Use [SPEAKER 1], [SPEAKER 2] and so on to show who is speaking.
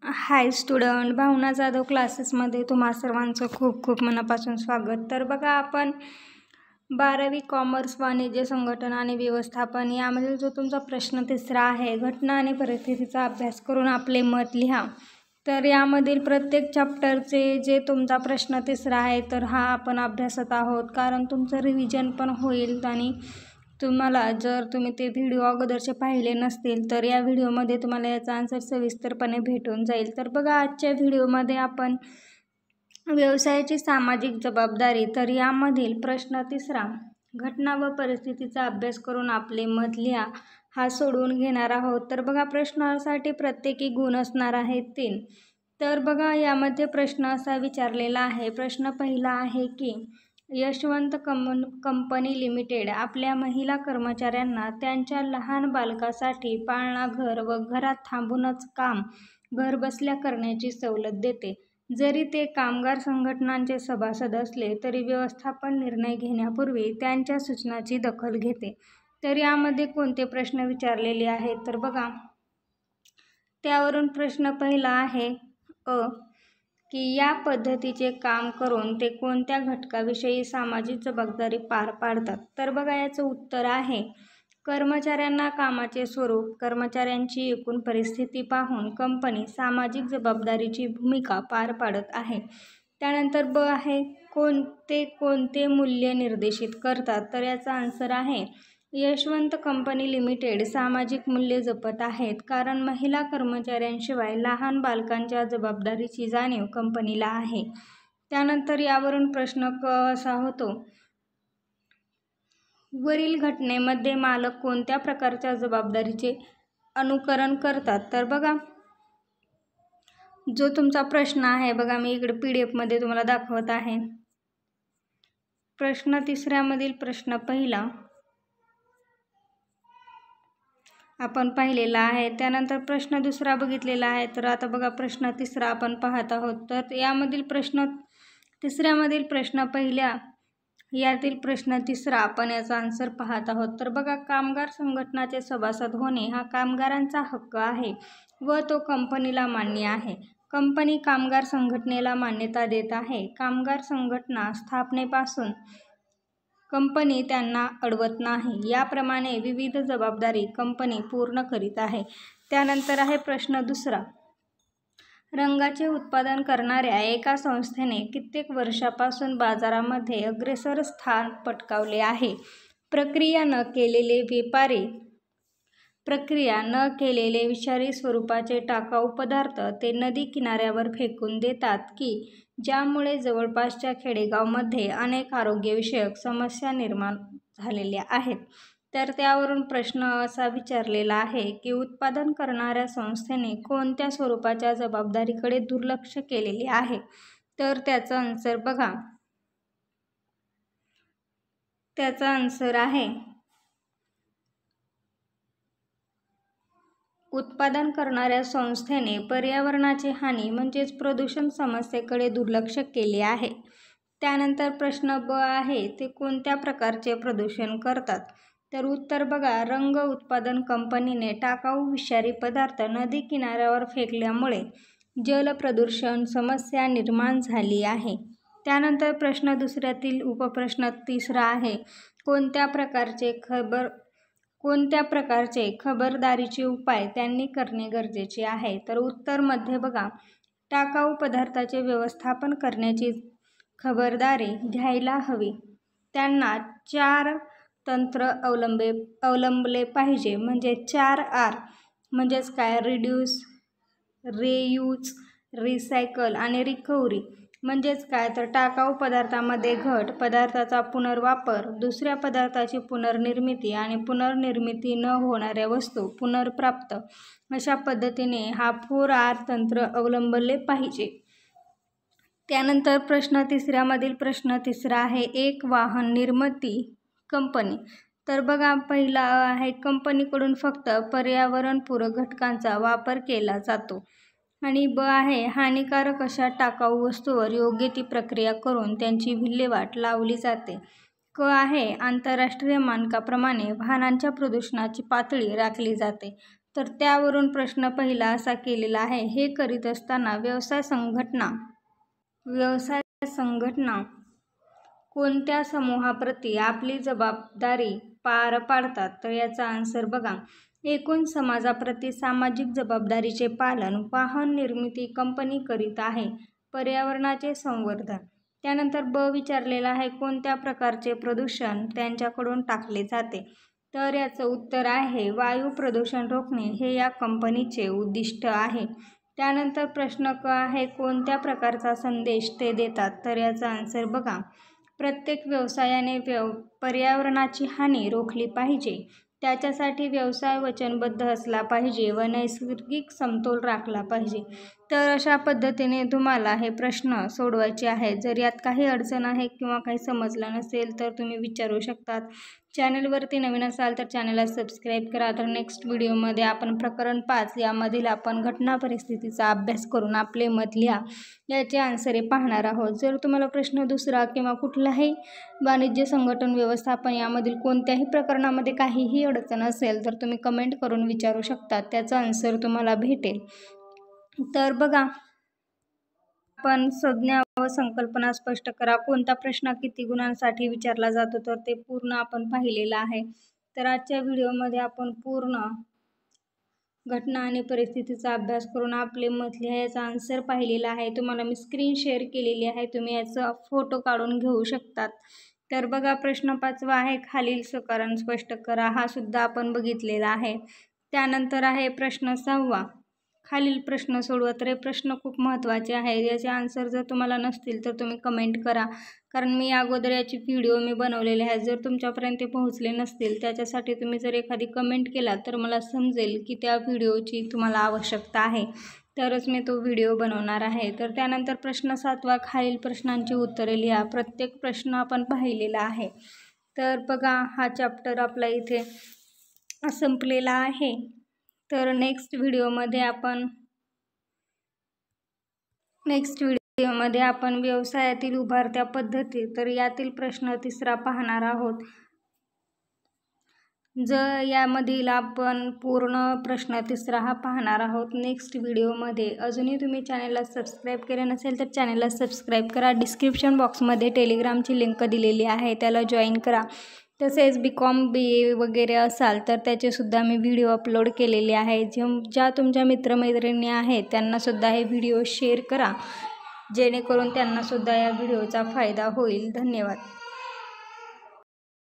[SPEAKER 1] हाय student, भावना जाधव क्लासेसमध्ये तुम्हा सर्वांचं खूप खूप मनापासून स्वागत. तर बघा, आपण 12वी कॉमर्स वाणिज्य संघटन आणि व्यवस्थापन यामधील जो तुमचा प्रश्न 3रा आहे, घटना आणि परिस्थितीचा अभ्यास करून आपले मत लिहा. तर यामधील प्रत्येक चॅप्टरचे जे तुमचा प्रश्न 3रा आहे तर हा आपण अभ्यासत आहोत, कारण तुमचं रिव्हिजन पण होईल. आणि तुम्हाला जर तुम्ही ते व्हिडिओ अगोदरचे पाहिले नसतील तर या व्हिडिओमध्ये तुम्हाला याचा आन्सर सविस्तरपणे भेटून जाईल. तर बघा, आजच्या व्हिडिओमध्ये आपण व्यवसायाची सामाजिक जबाबदारी, तर यामधील प्रश्न 3रा, घटना व परिस्थितीचा अभ्यास करून आपले मत लिहा, हा सोडवून घेणार आहोत. तर बघा, प्रश्नासाठी प्रत्येकी गुण असणार आहेत 3. तर बघा, यामध्ये प्रश्न असा विचारलेला आहे. प्रश्न पहिला आहे की यशवंत कंपनी लिमिटेड आपल्या महिला कर्मचाऱ्यांना त्यांच्या लहान बालकासाठी पाळणाघर व घरात थांबूनच काम घरबसल्या करण्याची सवलत देते. जरी ते कामगार संघटनांचे सभासद असले तरी व्यवस्थापन निर्णय घेण्यापूर्वी त्यांच्या सूचनाची दखल घेते. तर यामध्ये कोणते प्रश्न विचारलेले आहेत? तर बघा, त्यावरून प्रश्न पहिला आहे की या पद्धतीचे काम करून ते कोणत्या घटकाविषयी सामाजिक जबाबदारी पार पाडतात? तर बघा, याचं उत्तर आहे कर्मचाऱ्यांना कामाचे स्वरूप, कर्मचाऱ्यांची एकूण परिस्थिती पाहून कंपनी सामाजिक जबाबदारीची भूमिका पार पाडत आहे. त्यानंतर ब आहे कोणते मूल्य निर्देशित करतात? तर याचा आन्सर आहे यशवंत कंपनी लिमिटेड सामाजिक मूल्य जपत आहेत, कारण महिला कर्मचाऱ्यांशिवाय लहान बालकांच्या जबाबदारीची जाणीव कंपनीला आहे. त्यानंतर यावरून प्रश्न असा होतो, वरील घटनेमध्ये मालक कोणत्या प्रकारच्या जबाबदारीचे अनुकरण करतात? तर बघा, जो तुमचा प्रश्न आहे, बघा मी इकडे PDF मध्ये तुम्हाला दाखवत आहे. प्रश्न 3ऱ्यामधील प्रश्न पहिला आपण पाहिलेला आहे. त्यानंतर प्रश्न 2रा बघितलेला आहे. तर आता बघा, प्रश्न 3रा आपण पाहत आहोत. तर यामधील प्रश्न 3ऱ्यामधील प्रश्न पहिल्या यातील प्रश्न 3रा आपण याचा आन्सर पाहत आहोत. तर बघा, कामगार संघटनाचे सभासद होणे हा कामगारांचा हक्क आहे व तो कंपनीला मान्य आहे. कंपनी कामगार संघटनेला मान्यता देत आहे. कामगार संघटना स्थापनेपासून कंपनी त्यांना अडवत नाही. याप्रमाणे विविध जबाबदारी कंपनी पूर्ण करीत आहे. त्यानंतर आहे प्रश्न 2रा, रंगाचे उत्पादन करणाऱ्या एका संस्थेने कित्येक वर्षापासून बाजारामध्ये अग्रेसर स्थान पटकावले आहे. प्रक्रिया न केलेले विषारी स्वरूपाचे टाकाऊ पदार्थ ते नदी किनाऱ्यावर फेकून देतात की ज्यामुळे जवळपासच्या खेडेगावमध्ये अनेक आरोग्यविषयक समस्या निर्माण झालेल्या आहेत. तर त्यावरून प्रश्न असा विचारलेला आहे की उत्पादन करणाऱ्या संस्थेने कोणत्या स्वरूपाच्या जबाबदारीकडे दुर्लक्ष केलेले आहे? तर त्याचा आन्सर बघा, त्याचा आन्सर आहे उत्पादन करणाऱ्या संस्थेने पर्यावरणाची हानी म्हणजेच प्रदूषण समस्येकडे दुर्लक्ष केले आहे. त्यानंतर प्रश्न ब आहे, ते कोणत्या प्रकारचे प्रदूषण करतात? तर उत्तर बघा, रंग उत्पादन कंपनीने टाकाऊ विषारी पदार्थ नदी किनाऱ्यावर फेकल्यामुळे जलप्रदूषण समस्या निर्माण झाली आहे. त्यानंतर प्रश्न 2ऱ्यातील उपप्रश्न 3रा आहे, कोणत्या प्रकारचे खबरदारीचे उपाय त्यांनी करणे गरजेचे आहे? तर उत्तर मध्ये बघा, टाकाऊ पदार्थाचे व्यवस्थापन करण्याची खबरदारी घ्यायला हवी. त्यांना 4 तंत्र अवलंबले पाहिजे. म्हणजे 4R म्हणजेच काय? रिड्यूस, रियूज, रिसायकल आणि रिकव्हरी. म्हणजेच काय? तर टाकाऊ पदार्थामध्ये घट, पदार्थाचा पुनर्वापर, दुसऱ्या पदार्थाची पुनर्निर्मिती आणि पुनर्निर्मिती न होणाऱ्या वस्तू पुनर्प्राप्त, अशा पद्धतीने हा 4R तंत्र अवलंबले पाहिजे. त्यानंतर प्रश्न 3ऱ्यामधील प्रश्न 3रा आहे, एक वाहन निर्मिती कंपनी. तर बघा, पहिला आहे कंपनीकडून फक्त पर्यावरणपूरक घटकांचा वापर केला जातो. आणि ब आहे हानिकारक अशा टाकाऊ वस्तूवर योग्य ती प्रक्रिया करून त्यांची विल्हेवाट लावली जाते. क आहे आंतरराष्ट्रीय मानकाप्रमाणे वाहनांच्या प्रदूषणाची पातळी राखली जाते. तर त्यावरून प्रश्न पहिला असा केलेला आहे, हे करीत असताना व्यवसाय संघटना कोणत्या समूहाप्रती आपली जबाबदारी पार पाडतात? तर याचा आन्सर बघा, एकूण समाजाप्रती सामाजिक जबाबदारीचे पालन, वाहन निर्मिती कंपनी करीत आहे, पर्यावरणाचे संवर्धन. त्यानंतर ब विचारलेला आहे, कोणत्या प्रकारचे प्रदूषण त्यांच्याकडून टाकले जाते? तर याचं उत्तर आहे वायू प्रदूषण रोखणे हे या कंपनीचे उद्दिष्ट आहे. त्यानंतर प्रश्न क आहे, कोणत्या प्रकारचा संदेश ते देतात? तर याचा आन्सर बघा, प्रत्येक व्यवसायाने पर्यावरणाची हानी रोखली पाहिजे, त्याच्यासाठी व्यवसाय वचनबद्ध असला पाहिजे व नैसर्गिक समतोल राखला पाहिजे. तर अशा पद्धतीने तुम्हाला हे प्रश्न सोडवायचे आहेत. जर यात काही अडचण आहे किंवा काही समजलं नसेल तर तुम्ही विचारू शकतात. चॅनलवरती नवीन असाल तर चॅनलला सबस्क्राईब करा. तर नेक्स्ट व्हिडिओमध्ये आपण प्रकरण 5 यामधील आपण घटना परिस्थितीचा अभ्यास करून आपले मत लिहा याचे आन्सरे पाहणार आहोत. जर तुम्हाला प्रश्न दुसरा किंवा कुठलाही वाणिज्य संघटन व्यवस्थापन यामधील कोणत्याही प्रकरणामध्ये काहीही अडचण असेल तर तुम्ही कमेंट करून विचारू शकता, त्याचा आन्सर तुम्हाला भेटेल. तर बघा, आपण संज्ञा व संकल्पना स्पष्ट करा. कोणता प्रश्न किती गुणांसाठी विचारला जातो तर ते पूर्ण आपण पाहिलेलं आहे. तर आजच्या व्हिडिओमध्ये आपण पूर्ण घटना आणि परिस्थितीचा अभ्यास करून आपले मत लिहा याचा आन्सर पाहिलेला आहे. तुम्हाला मी स्क्रीन शेअर केलेली आहे, तुम्ही याचा फोटो काढून घेऊ शकतात. तर बघा, प्रश्न 5वा आहे, खालील स्वकारण स्पष्ट करा. हा सुद्धा आपण बघितलेला आहे. त्यानंतर आहे प्रश्न 6वा, खालील प्रश्न सोडवा. तर हे प्रश्न खूप महत्त्वाचे आहेत. याचे आन्सर जर तुम्हाला नसतील तर तुम्ही कमेंट करा, कारण मी अगोदर याची व्हिडिओ मी बनवलेले आहेत. जर तुमच्यापर्यंत ते पोहोचले नसतील त्याच्यासाठी तुम्ही जर एखादी कमेंट केला तर मला समजेल की त्या व्हिडिओची तुम्हाला आवश्यकता आहे, तरच मी तो व्हिडिओ बनवणार आहे. तर त्यानंतर प्रश्न 7वा, खालील प्रश्नांची उत्तरे लिहा. प्रत्येक प्रश्न आपण पाहिलेला आहे. तर बघा, हा चॅप्टर आपला इथे संपलेला आहे. तर नेक्स्ट व्हिडिओमध्ये आपण व्यवसायातील उभारत्या पद्धती, तर यातील प्रश्न 3रा पाहणार आहोत. यामधील आपण पूर्ण प्रश्न 3रा हा पाहणार आहोत नेक्स्ट व्हिडिओमध्ये. अजूनही तुम्ही चॅनलला सबस्क्राईब केले नसेल तर चॅनलला सबस्क्राईब करा. डिस्क्रिप्शन बॉक्समध्ये टेलिग्रामची लिंक दिलेली आहे, त्याला जॉईन करा. तसेच BCom BA वगैरे असाल तर त्याचेसुद्धा मी व्हिडिओ अपलोड केलेले आहे. ज्या तुमच्या मित्रमैत्रिणी आहेत त्यांनासुद्धा हे व्हिडिओ शेअर करा, जेणेकरून त्यांनासुद्धा या व्हिडिओचा फायदा होईल. धन्यवाद.